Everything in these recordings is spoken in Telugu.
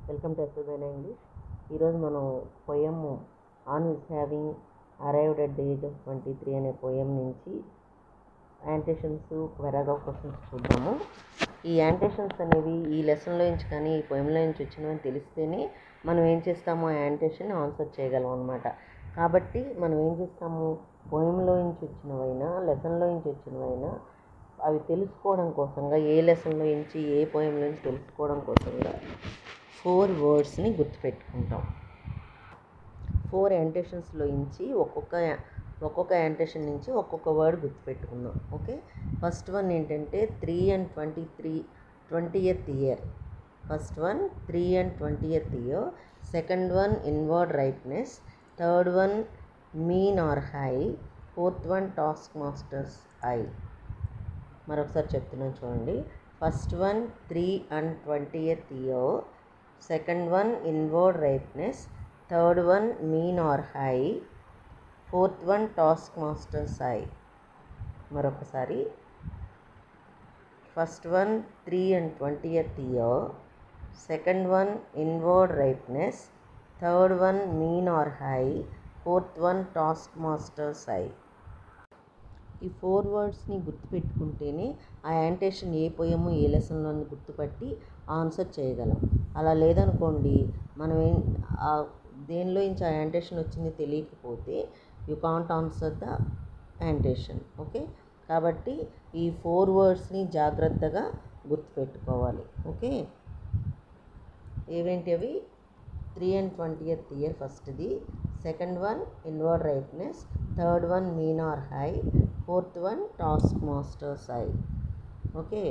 Welcome to ఎస్ఎల్బైనా English. ఈరోజు మనం poem on his having arrived at the age of 23 అనే పోయం నుంచి యాంటేషన్స్, పారాగ్రాఫ్ క్వశ్చన్స్ చూద్దాము. ఈ యాంటేషన్స్ అనేవి ఈ లెసన్లో నుంచి కానీ ఈ పోయంలో నుంచి వచ్చినవని తెలిస్తేనే మనం ఏం చేస్తాము, ఆ యాంటేషన్ ఆన్సర్ చేయగలం అనమాట. కాబట్టి మనం ఏం చేస్తాము, పోయంలో నుంచి వచ్చినవైనా లెసన్లో నుంచి వచ్చినవైనా అవి తెలుసుకోవడం కోసంగా, ఏ లెసన్లో నుంచి ఏ పోయంలో నుంచి తెలుసుకోవడం కోసంగా 4 వర్డ్స్ని గుర్తుపెట్టుకుంటాం. 4 యాంటేషన్స్లో నుంచి ఒక్కొక్క యాంటేషన్ నుంచి ఒక్కొక్క వర్డ్ గుర్తుపెట్టుకుందాం. ఓకే, ఫస్ట్ వన్ ఏంటంటే 3 and 20th year. First one 3 and 20th year. Second one inward rightness. Third one mean or high. Fourth one task masters eye. మరొకసారి చెప్తున్నాను చూడండి. First one 3 and 20th year. Second one inward rightness. Third one mean or high. Fourth one task masters eye. మరొకసారి. First one 3 and 20th year. Second one inward rightness. Third one mean or high. Fourth one task masters eye. ఈ 4 వర్డ్స్ని గుర్తుపెట్టుకుంటేనే ఆ యాంటేషన్ ఏ పోయము ఏ లెసన్లో గుర్తుపట్టి ఆన్సర్ చేయగలం. అలా లేదనుకోండి, మనం దేనిలో నుంచి ఆ యాంటేషన్ వచ్చింది తెలియకపోతే you can't answer the annotation. Okay, కాబట్టి ఈ 4 వర్డ్స్ని జాగ్రత్తగా గుర్తుపెట్టుకోవాలి. ఓకే, ఏవేంటి అవి? 3 and 20th year ఫస్ట్ది. Second one inward rightness. Third one mean or high. Fourth one task masters eye. Okay,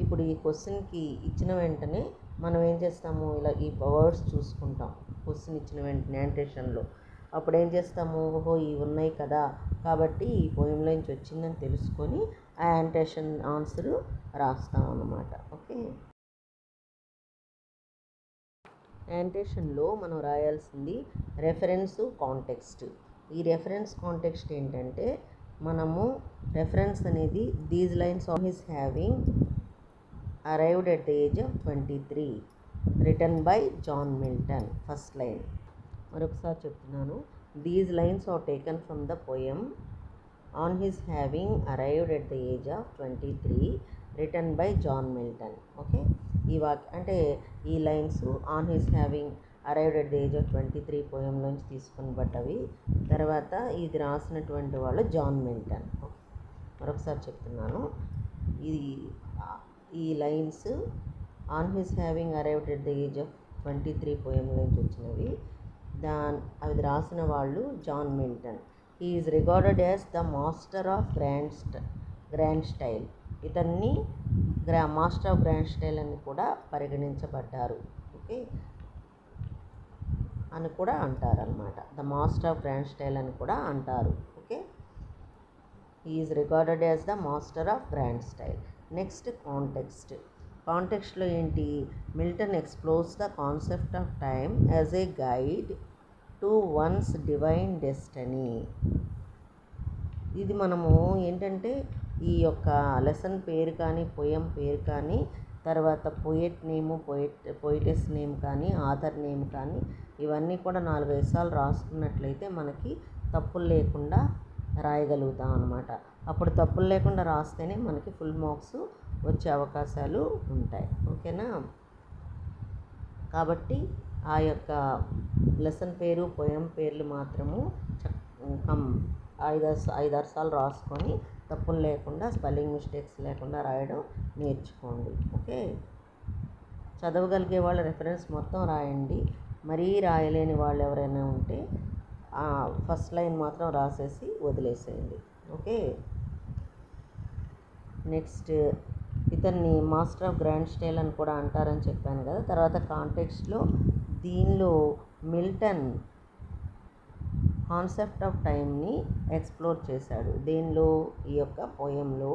ఇప్పుడు ఈ క్వశ్చన్కి ఇచ్చిన వెంటనే మనం ఏం చేస్తాము, ఇలా ఈ వర్డ్స్ చూసుకుంటాం. క్వశ్చన్ ఇచ్చిన వెంటనే యాంటేషన్లో అప్పుడు ఏం చేస్తాము, ఓహో ఇవి ఉన్నాయి కదా, కాబట్టి ఈ పోయంలో నుంచి వచ్చిందని తెలుసుకొని ఆ యాంటేషన్ ఆన్సర్ రాస్తాం అన్నమాట. ఓకే, యాంటేషన్లో మనం రాయాల్సింది రెఫరెన్సు, కాంటెక్స్ట్. ఈ రెఫరెన్స్ కాంటెక్స్ట్ ఏంటంటే, మనము రెఫరెన్స్ అనేది these lines on his having arrived at the age of 23 written by John Milton. First line మరొకసారి చెప్తున్నాను. These lines are taken from the poem on his having arrived at the age of 23 written by John Milton. Okay, అంటే ఈ lines on his having arrived at the age of 23 పోయంలోంచి తీసుకుని బట్టవి. తర్వాత ఇది రాసినటువంటి వాళ్ళు జాన్ మిల్టన్. మరొకసారి చెప్తున్నాను, ఈ lines on his having arrived at the age of 23 పోయంలోంచి వచ్చినవి. అది రాసిన వాళ్ళు John Milton. He is regarded as the master of grand style. ఇతన్ని మాస్టర్ ఆఫ్ గ్రాండ్ స్టైల్ అని కూడా పరిగణించబడ్డారు. ఓకే, అని కూడా అంటారు అన్నమాట. The master of grand style అని కూడా అంటారు. Okay, he is regarded as the master of grand style. Next context. కాంటెక్స్ట్లో ఏంటి, Milton explores the concept of time as a guide to once divine destiny. ఇది మనము ఏంటంటే, ఈ యొక్క లెసన్ పేరు కానీ, పోయం పేరు కానీ, తర్వాత పోయెట్ నేము, పోయిటెస్ నేమ్ కానీ, ఆథర్ నేమ్ కానీ, ఇవన్నీ కూడా 4-5 సార్లు రాసుకున్నట్లయితే మనకి తప్పులు లేకుండా రాయగలుగుతాం అన్నమాట. అప్పుడు తప్పులు లేకుండా రాస్తేనే మనకి ఫుల్ మార్క్స్ వచ్చే అవకాశాలు ఉంటాయి. ఓకేనా, కాబట్టి ఆ యొక్క లెసన్ పేరు, పోయం పేర్లు మాత్రము 5-6 సార్లు రాసుకొని తప్పులు లేకుండా, స్పెల్లింగ్ మిస్టేక్స్ లేకుండా రాయడం నేర్చుకోండి. ఓకే, చదవగలిగే వాళ్ళు రెఫరెన్స్ మొత్తం రాయండి. మరీ రాయలేని వాళ్ళు ఎవరైనా ఉంటే ఫస్ట్ లైన్ మాత్రం రాసేసి వదిలేసేయండి. ఓకే, నెక్స్ట్ ఇతన్ని మాస్టర్ ఆఫ్ గ్రాండ్ స్టైల్ అని కూడా అంటారని చెప్పాను కదా. తర్వాత కాంటెక్స్ట్లో దీనిలో మిల్టన్ కాన్సెప్ట్ ఆఫ్ టైంని ఎక్స్ప్లోర్ చేశాడు. దేనిలో, ఈ యొక్క పోయంలో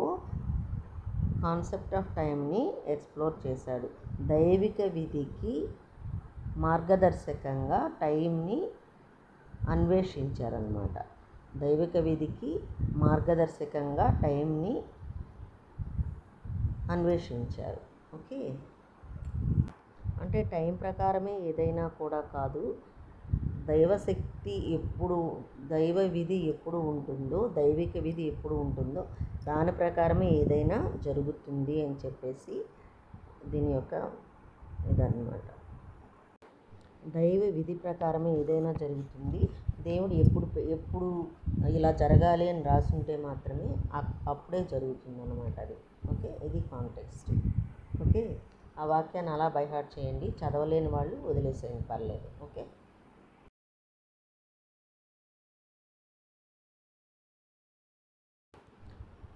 కాన్సెప్ట్ ఆఫ్ టైంని ఎక్స్ప్లోర్ చేశాడు. దైవిక విధికి మార్గదర్శకంగా టైంని అన్వేషించారన్నమాట. దైవిక విధికి మార్గదర్శకంగా టైంని అన్వేషించారు. ఓకే, అంటే టైం ప్రకారమే ఏదైనా కూడా కాదు. దైవశక్తి ఎప్పుడు, దైవ విధి ఎప్పుడు ఉంటుందో, దైవిక విధి ఎప్పుడు ఉంటుందో దాని ప్రకారమే ఏదైనా జరుగుతుంది అని చెప్పేసి దీని యొక్క ఇదన్నమాట. దైవ విధి ప్రకారమే ఏదైనా జరుగుతుంది. దేవుడు ఎప్పుడు ఇలా జరగాలి అని రాసుంటే మాత్రమే అప్పుడే జరుగుతుంది అన్నమాట అది. ఓకే, ఇది కాంటెక్స్ట్. ఓకే, ఆ వాక్యాన్ని అలా బైహార్ట్ చేయండి. చదవలేని వాళ్ళు వదిలేసేయండి, పర్లేదు. ఓకే,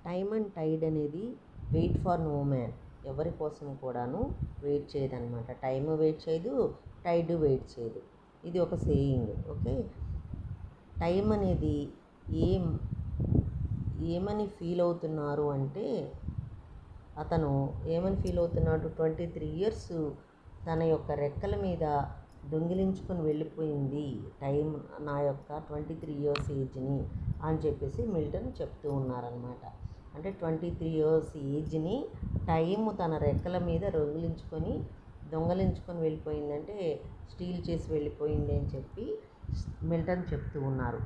టైమ్ అండ్ టైడ్ అనేది వెయిట్ ఫర్ నో మ్యాన్, ఎవరి కోసం కూడాను వెయిట్ చేయదన్నమాట. టైమ్ వెయిట్ చేయదు, టైడ్ వెయిట్ చేయదు. ఇది ఒక సేయింగ్. ఓకే, టైం అనేది ఏమని ఫీల్ అవుతున్నారు అంటే, అతను ఏమని ఫీల్ అవుతున్నాడు, 23 years తన యొక్క రెక్కల మీద దొంగిలించుకొని వెళ్ళిపోయింది టైం, నా యొక్క 23 years ఏజ్ని అని చెప్పేసి మిల్టన్ చెప్తూ ఉన్నారనమాట. అంటే 23 years ఏజ్ని టైం తన రెక్కల మీద దొంగలించుకొని వెళ్ళిపోయిందంటే స్టీల్ చేసి వెళ్ళిపోయింది అని చెప్పి మిల్టన్ చెప్తూ ఉన్నారు.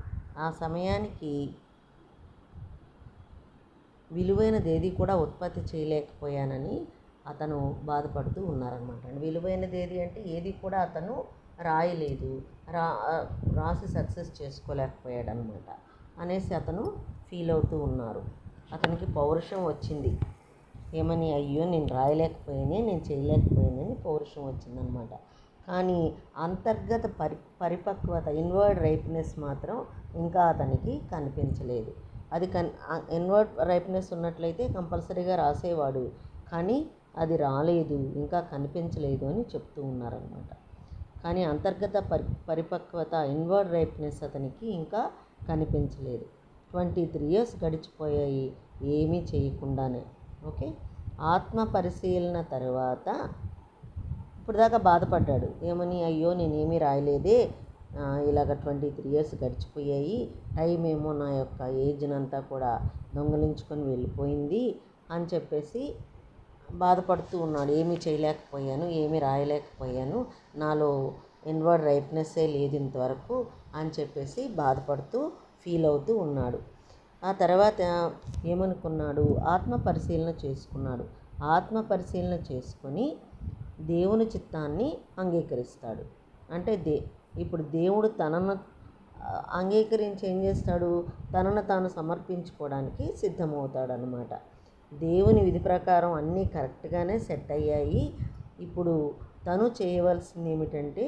ఆ సమయానికి విలువైనది ఏది కూడా ఉత్పత్తి చేయలేకపోయానని అతను బాధపడుతూ ఉన్నారనమాట. విలువైనది ఏది అంటే ఏది కూడా అతను రాయలేదు, రాసి సక్సెస్ చేసుకోలేకపోయాడు అనమాట అనేసి అతను ఫీల్ అవుతూ ఉన్నారు. అతనికి పౌరుషం వచ్చింది. ఏమని, అయ్యో నేను రాయలేకపోయానే, నేను చేయలేకపోయానని పౌరుషం వచ్చిందనమాట. కానీ అంతర్గత పరిపక్వత, ఇన్వర్డ్ రైప్నెస్ మాత్రం ఇంకా అతనికి కనిపించలేదు. అది ఇన్వర్డ్ రైప్నెస్ ఉన్నట్లయితే కంపల్సరీగా రాసేవాడు, కానీ అది రాలేదు, ఇంకా కనిపించలేదు అని చెప్తూ ఉన్నారనమాట. కానీ అంతర్గత పరిపక్వత, ఇన్వర్డ్ రైప్నెస్ అతనికి ఇంకా కనిపించలేదు. 23 years గడిచిపోయాయి ఏమీ చేయకుండానే. ఓకే, ఆత్మ పరిశీలన తర్వాత ఇప్పుడు దాకా బాధపడ్డాడు. ఏమని, అయ్యో నేనేమీ రాయలేదే, ఇలాగ 23 years గడిచిపోయాయి, టైం ఏమో నా యొక్క ఏజ్నంతా కూడా దొంగలించుకొని వెళ్ళిపోయింది అని చెప్పేసి బాధపడుతూ ఉన్నాడు. ఏమీ చేయలేకపోయాను, ఏమీ రాయలేకపోయాను, నాలో ఇన్వర్డ్ రైప్నెస్సే లేదు ఇంతవరకు అని చెప్పేసి బాధపడుతూ ఫీల్ అవుతూ ఉన్నాడు. ఆ తర్వాత ఏమనుకున్నాడు, ఆత్మ పరిశీలన చేసుకున్నాడు. ఆత్మ పరిశీలన చేసుకొని దేవుని చిత్తాన్ని అంగీకరిస్తాడు. అంటే ఇప్పుడు దేవుడు తనను అంగీకరించి ఏం చేస్తాడు, తనను తాను సమర్పించుకోవడానికి సిద్ధమవుతాడనమాట. దేవుని విధి ప్రకారం అన్నీ కరెక్ట్గానే సెట్ అయ్యాయి. ఇప్పుడు తను చేయవలసింది ఏమిటంటే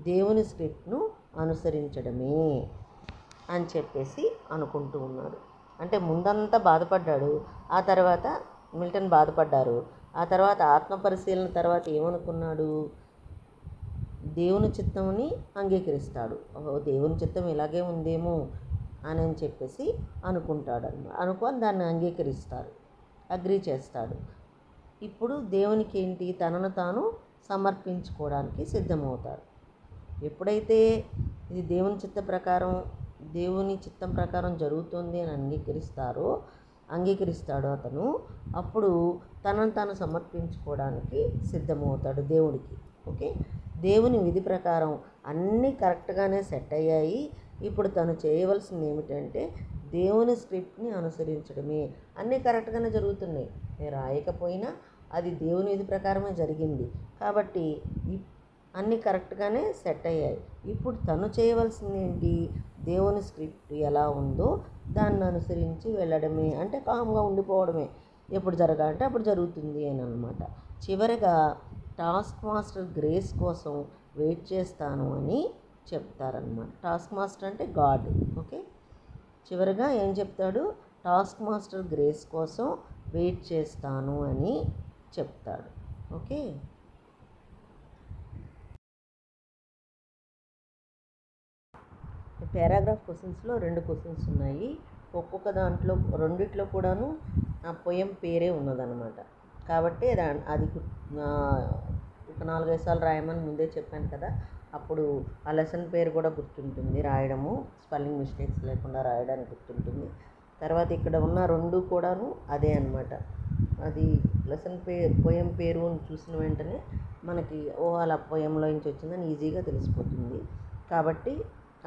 దేవుని స్క్రిప్ట్ను అనుసరించడమే అని చెప్పేసి అనుకుంటూ ఉన్నాడు. అంటే ముందంతా బాధపడ్డాడు, ఆ తర్వాత మిల్టన్ బాధపడ్డారు. ఆ తర్వాత ఆత్మ పరిశీలన తర్వాత ఏమనుకున్నాడు, దేవుని చిత్తంని అంగీకరిస్తాడు. దేవుని చిత్తం ఇలాగే ఉందేమో అని చెప్పేసి అనుకుంటాడు అన్నమాట. అనుకొని దాన్ని అంగీకరిస్తాడు, అగ్రీ చేస్తాడు. ఇప్పుడు దేవునికి ఏంటి, తనను తాను సమర్పించుకోవడానికి సిద్ధమవుతారు. ఎప్పుడైతే ఇది దేవుని చిత్తం ప్రకారం జరుగుతుంది అని అంగీకరిస్తాడో అతను, అప్పుడు తనను తాను సమర్పించుకోవడానికి సిద్ధమవుతాడు దేవుడికి. ఓకే, దేవుని విధి ప్రకారం అన్నీ కరెక్ట్గానే సెట్ అయ్యాయి. ఇప్పుడు తను చేయవలసింది ఏమిటంటే దేవుని స్క్రిప్ట్ని అనుసరించడమే. అన్నీ కరెక్ట్గానే జరుగుతున్నాయి, నేను రాయకపోయినా అది దేవుని విధి ప్రకారమే జరిగింది కాబట్టి అన్నీ కరెక్ట్గానే సెట్ అయ్యాయి. ఇప్పుడు తను చేయవలసింది ఏంటి, దేవుని స్క్రిప్ట్ ఎలా ఉందో దాన్ని అనుసరించి వెళ్ళడమే. అంటే కామ్గా ఉండిపోవడమే, ఎప్పుడు జరగాలంటే అప్పుడు జరుగుతుంది అని అన్నమాట. చివరిగా టాస్క్ మాస్టర్ గ్రేస్ కోసం వెయిట్ చేస్తాను అని చెప్తారనమాట. టాస్క్ మాస్టర్ అంటే గాడ్. ఓకే, చివరిగా ఏం చెప్తాడు, టాస్క్ మాస్టర్ గ్రేస్ కోసం వెయిట్ చేస్తాను అని చెప్తాడు. ఓకే, పారాగ్రాఫ్ క్వశ్చన్స్లో 2 క్వశ్చన్స్ ఉన్నాయి. ఒక్కొక్క దాంట్లో రెండిట్లో కూడాను ఆ పొయం పేరే ఉన్నదన్నమాట. కాబట్టి అది ఒక 4-5 సార్లు రాయమని ముందే చెప్పాను కదా, అప్పుడు ఆ లెసన్ పేరు కూడా గుర్తుంటుంది, రాయడము స్పెల్లింగ్ మిస్టేక్స్ లేకుండా రాయడానికి గుర్తుంటుంది. తర్వాత ఇక్కడ ఉన్న 2 కూడాను అదే అన్నమాట. అది లెసన్ పోయం పేరు అని చూసిన వెంటనే మనకి అలా పోయంలో నుంచి వచ్చిందని ఈజీగా తెలిసిపోతుంది. కాబట్టి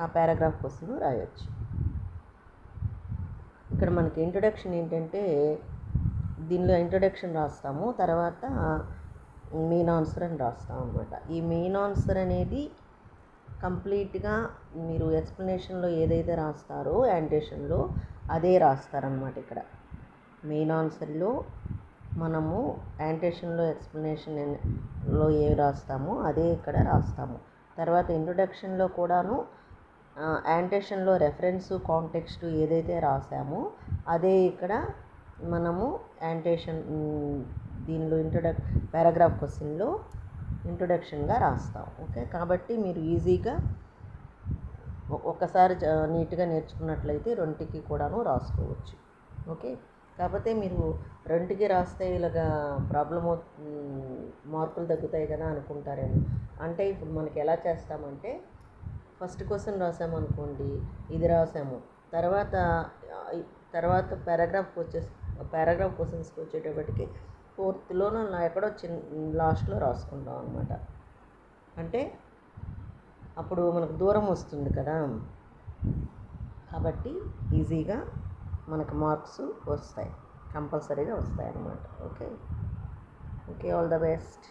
ఆ పారాగ్రాఫ్ క్వశ్చన్ రాయొచ్చు. ఇక్కడ మనకి ఇంట్రొడక్షన్ ఏంటంటే దీనిలో ఇంట్రొడక్షన్ రాస్తాము, తర్వాత మెయిన్ ఆన్సర్ అని రాస్తాం అనమాట. ఈ మెయిన్ ఆన్సర్ అనేది కంప్లీట్గా మీరు ఎక్స్ప్లెనేషన్లో ఏదైతే రాస్తారో యాంటేషన్లో అదే రాస్తారనమాట. ఇక్కడ మెయిన్ ఆన్సర్లో మనము యాంటేషన్లో ఎక్స్ప్లెనేషన్లో ఏవి రాస్తామో అదే ఇక్కడ రాస్తాము. తర్వాత ఇంట్రొడక్షన్లో కూడాను యాంటేషన్లో రెఫరెన్స్ కాంటెక్స్ట్ ఏదైతే రాసామో అదే ఇక్కడ మనము యాంటేషన్ దీనిలో పారాగ్రాఫ్ క్వశ్చన్లో ఇంట్రొడక్షన్గా రాస్తాం. ఓకే, కాబట్టి మీరు ఈజీగా ఒకసారి నీట్గా నేర్చుకున్నట్లయితే రెండుకి కూడాను రాసుకోవచ్చు. ఓకే, కాకపోతే మీరు రెండుకి రాస్తే ఇలాగా ప్రాబ్లం మార్కులు తగ్గుతాయి కదా అనుకుంటారేమో. అంటే ఇప్పుడు మనకి ఎలా చేస్తామంటే ఫస్ట్ క్వశ్చన్ రాసామనుకోండి, ఇది రాసాము, తర్వాత పారాగ్రాఫ్ క్వశ్చన్స్కి వచ్చేటప్పటికి ఫోర్త్లో ఎక్కడో లాస్ట్లో రాసుకుంటాం అనమాట. అంటే అప్పుడు మనకు దూరం వస్తుంది కదా, కాబట్టి ఈజీగా మనకు మార్క్స్ వస్తాయి, కంపల్సరీగా వస్తాయి అన్నమాట. Okay, all the best.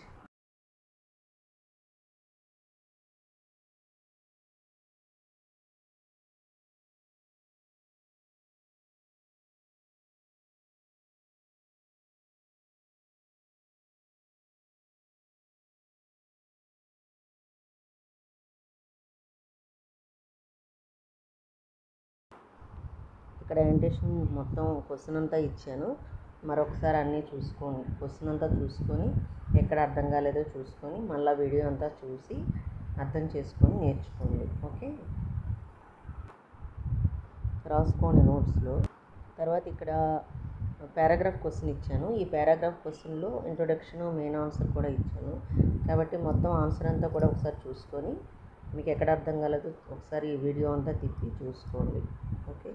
ఇక్కడ యాంటేషన్ మొత్తం క్వశ్చన్ అంతా ఇచ్చాను, మరొకసారి అన్నీ క్వశ్చన్ అంతా చూసుకొని ఎక్కడ అర్థం కాలేదో చూసుకొని మళ్ళీ వీడియో అంతా చూసి అర్థం చేసుకొని నేర్చుకోండి. ఓకే, రాసుకోండి నోట్స్లో. తర్వాత ఇక్కడ పారాగ్రాఫ్ క్వశ్చన్ ఇచ్చాను, ఈ పారాగ్రాఫ్ క్వశ్చన్లో ఇంట్రొడక్షన్ మెయిన్ ఆన్సర్ కూడా ఇచ్చాను. కాబట్టి మొత్తం ఆన్సర్ అంతా కూడా ఒకసారి చూసుకొని మీకు ఎక్కడ అర్థం కాలేదో ఒకసారి ఈ వీడియో అంతా తిప్పి చూసుకోండి. ఓకే.